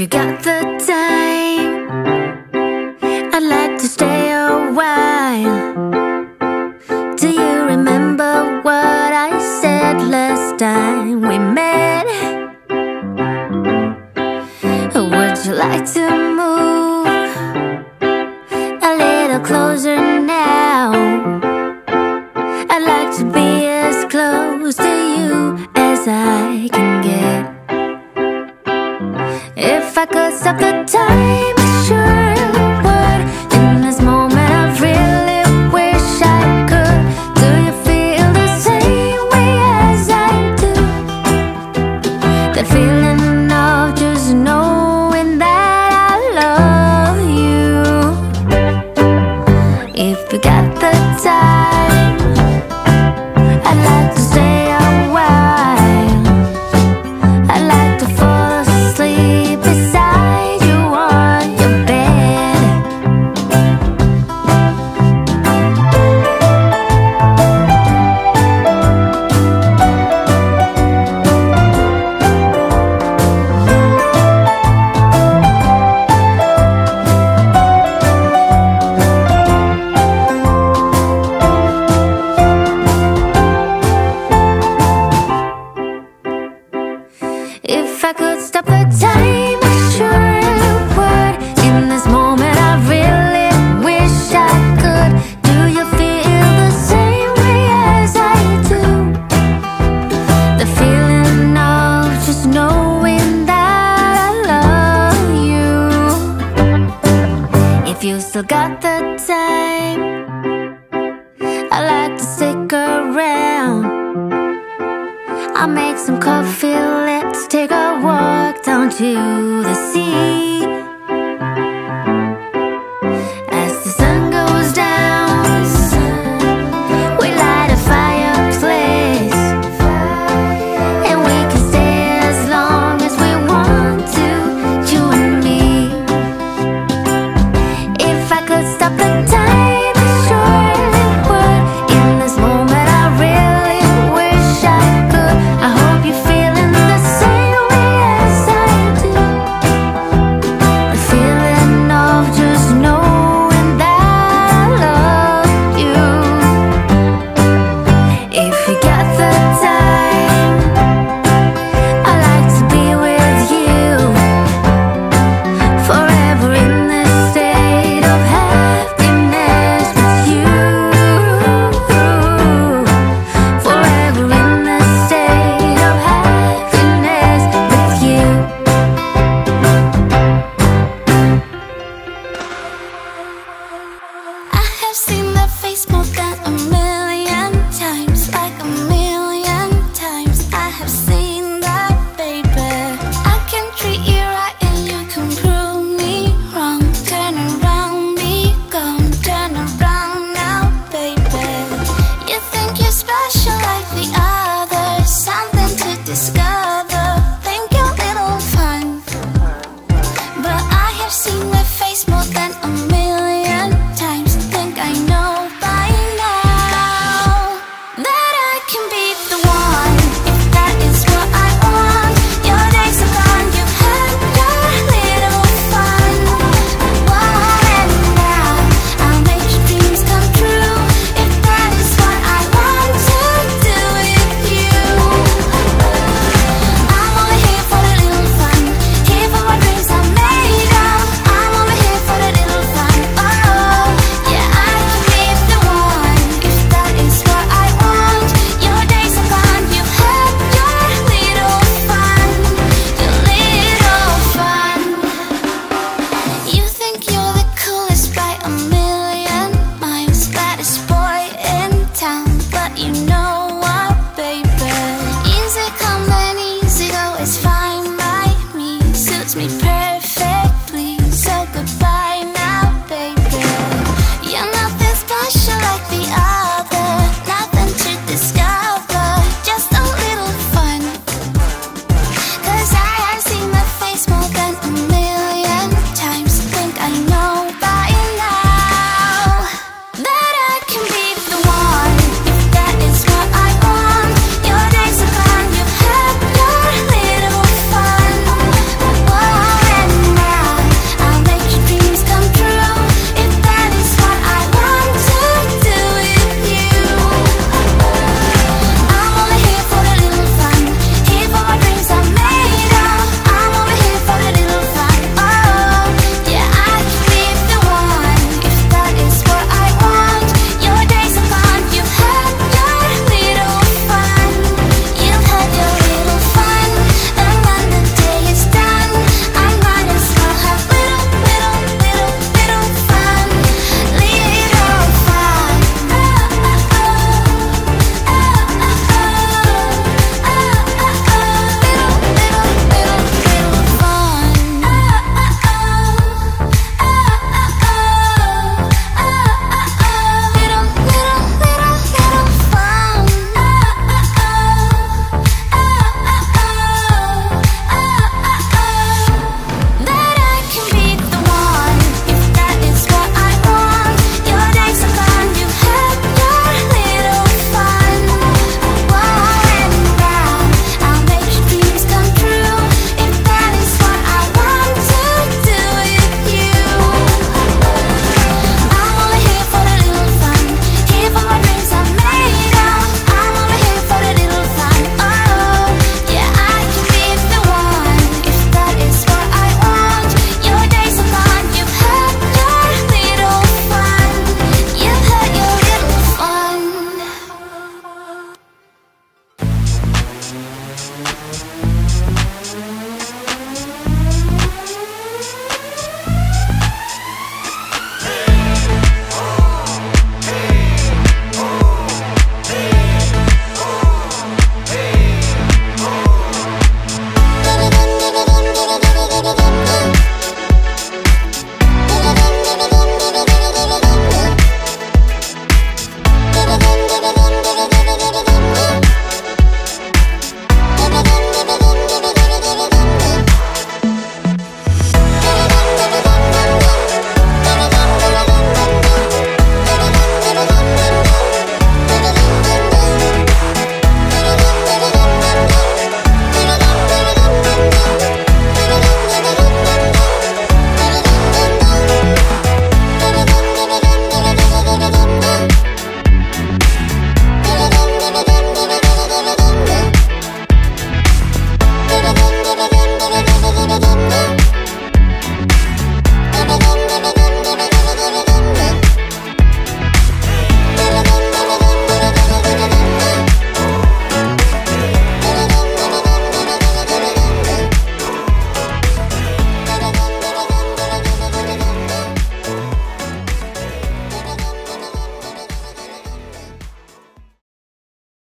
you got the time, I'd like to stay a while. Do you remember what I said last time we met? Would you like to move a little closer now? I'd like to be as close to you as I can get. If I could stop the time, I sure would. In this moment I really wish I could. Do you feel the same way as I do? The feeling of just knowing that I love you. If you got the time, I'd like to stay a while. I'd like to fall asleep beside you on your bed. If I could stop the time, I sure would. In this moment I really wish I could. Do you feel the same way as I do? The feeling of just knowing that I love you. If you still got the time, I'd like to stick around. I'll make some coffee, let's take a walk down to the